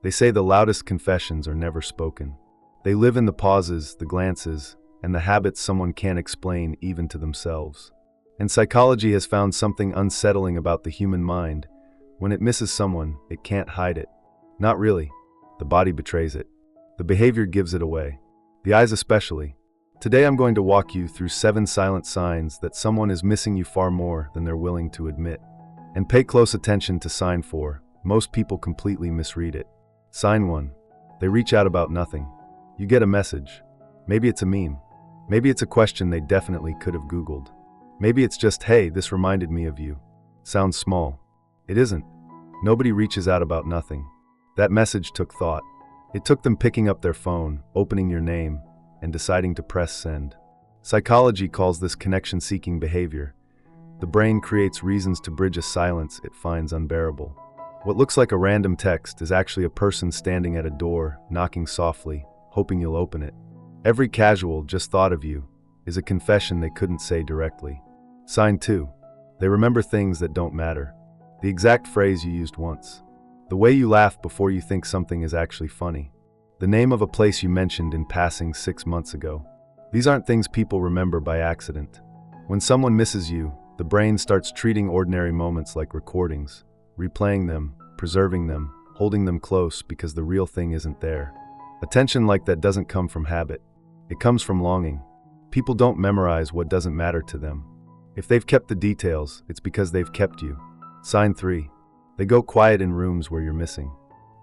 They say the loudest confessions are never spoken. They live in the pauses, the glances, and the habits someone can't explain even to themselves. And psychology has found something unsettling about the human mind. When it misses someone, it can't hide it. Not really. The body betrays it. The behavior gives it away. The eyes especially. Today I'm going to walk you through 7 silent signs that someone is missing you far more than they're willing to admit. And pay close attention to sign 4. Most people completely misread it. Sign 1. They reach out about nothing. You get a message. Maybe it's a meme. Maybe it's a question they definitely could have Googled. Maybe it's just, hey, this reminded me of you. Sounds small. It isn't. Nobody reaches out about nothing. That message took thought. It took them picking up their phone, opening your name, and deciding to press send. Psychology calls this connection-seeking behavior. The brain creates reasons to bridge a silence it finds unbearable. What looks like a random text is actually a person standing at a door, knocking softly, hoping you'll open it. Every casual just thought of you is a confession they couldn't say directly. Sign 2. They remember things that don't matter. The exact phrase you used once. The way you laugh before you think something is actually funny. The name of a place you mentioned in passing 6 months ago. These aren't things people remember by accident. When someone misses you, the brain starts treating ordinary moments like recordings, replaying them, preserving them, holding them close because the real thing isn't there. Attention like that doesn't come from habit. It comes from longing. People don't memorize what doesn't matter to them. If they've kept the details, it's because they've kept you. Sign 3. They go quiet in rooms where you're missing.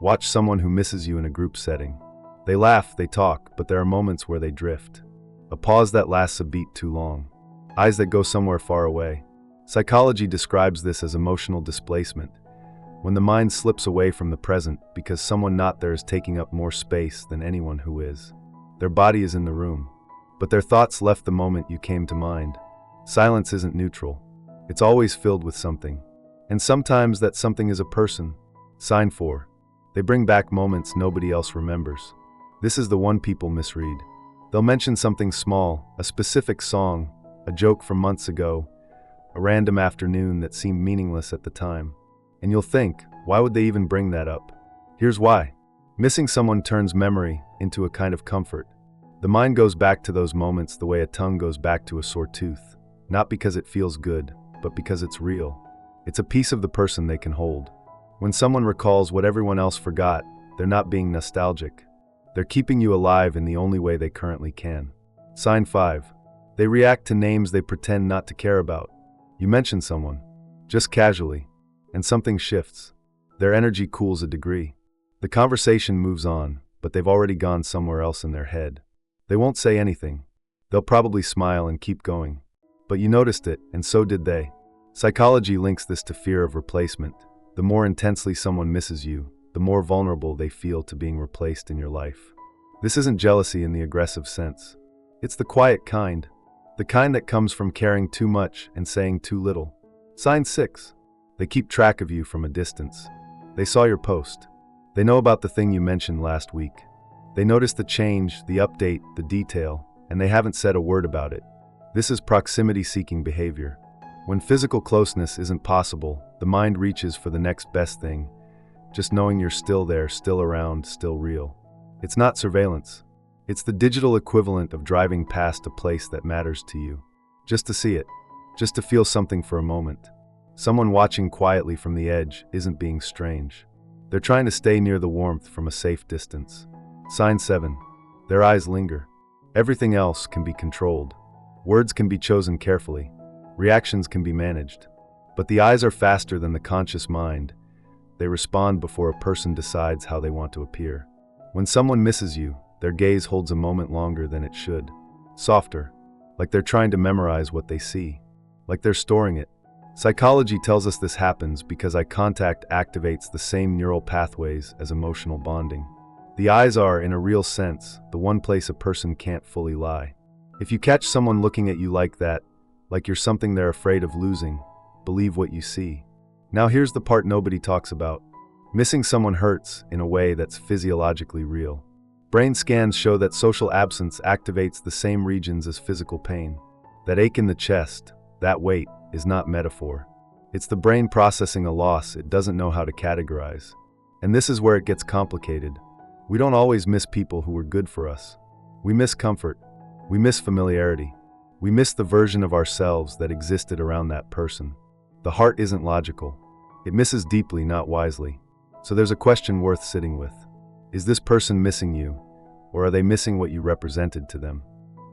Watch someone who misses you in a group setting. They laugh, they talk, but there are moments where they drift. A pause that lasts a beat too long. Eyes that go somewhere far away. Psychology describes this as emotional displacement. When the mind slips away from the present because someone not there is taking up more space than anyone who is. Their body is in the room, but their thoughts left the moment you came to mind. Silence isn't neutral. It's always filled with something. And sometimes that something is a person. Sign 4. They bring back moments nobody else remembers. This is the one people misread. They'll mention something small, a specific song, a joke from months ago, a random afternoon that seemed meaningless at the time. And you'll think, why would they even bring that up? Here's why. Missing someone turns memory into a kind of comfort. The mind goes back to those moments the way a tongue goes back to a sore tooth, not because it feels good, but because it's real. It's a piece of the person they can hold. When someone recalls what everyone else forgot, they're not being nostalgic. They're keeping you alive in the only way they currently can. Sign 5. They react to names they pretend not to care about. You mention someone, just casually, and something shifts. Their energy cools a degree. The conversation moves on, but they've already gone somewhere else in their head. They won't say anything. They'll probably smile and keep going. But you noticed it, and so did they. Psychology links this to fear of replacement. The more intensely someone misses you, the more vulnerable they feel to being replaced in your life. This isn't jealousy in the aggressive sense. It's the quiet kind. The kind that comes from caring too much and saying too little. Sign 6. They keep track of you from a distance. They saw your post. They know about the thing you mentioned last week. They noticed the change, the update, the detail, and they haven't said a word about it. This is proximity-seeking behavior. When physical closeness isn't possible, the mind reaches for the next best thing. Just knowing you're still there, still around, still real. It's not surveillance. It's the digital equivalent of driving past a place that matters to you. Just to see it. Just to feel something for a moment. Someone watching quietly from the edge isn't being strange. They're trying to stay near the warmth from a safe distance. Sign 7. Their eyes linger. Everything else can be controlled. Words can be chosen carefully. Reactions can be managed. But the eyes are faster than the conscious mind. They respond before a person decides how they want to appear. When someone misses you, their gaze holds a moment longer than it should. Softer, like they're trying to memorize what they see. Like they're storing it. Psychology tells us this happens because eye contact activates the same neural pathways as emotional bonding. The eyes are, in a real sense, the one place a person can't fully lie. If you catch someone looking at you like that, like you're something they're afraid of losing, believe what you see. Now here's the part nobody talks about. Missing someone hurts in a way that's physiologically real. Brain scans show that social absence activates the same regions as physical pain. That ache in the chest, that weight, is not metaphor. It's the brain processing a loss it doesn't know how to categorize. And this is where it gets complicated. We don't always miss people who were good for us. We miss comfort. We miss familiarity. We miss the version of ourselves that existed around that person. The heart isn't logical. It misses deeply, not wisely. So there's a question worth sitting with. Is this person missing you, or are they missing what you represented to them?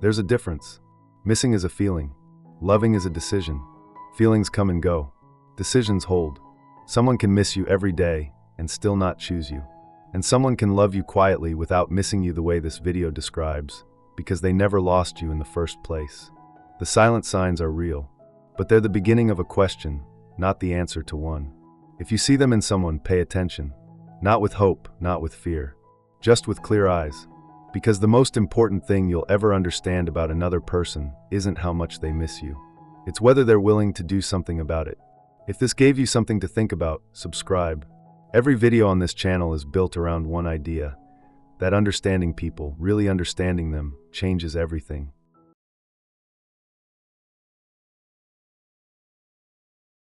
There's a difference. Missing is a feeling. Loving is a decision. Feelings come and go. Decisions hold. Someone can miss you every day and still not choose you. And someone can love you quietly without missing you the way this video describes, because they never lost you in the first place. The silent signs are real, but they're the beginning of a question, not the answer to one. If you see them in someone, pay attention. Not with hope, not with fear, just with clear eyes. Because the most important thing you'll ever understand about another person isn't how much they miss you. It's whether they're willing to do something about it. If this gave you something to think about, subscribe. Every video on this channel is built around one idea, that understanding people, really understanding them, changes everything.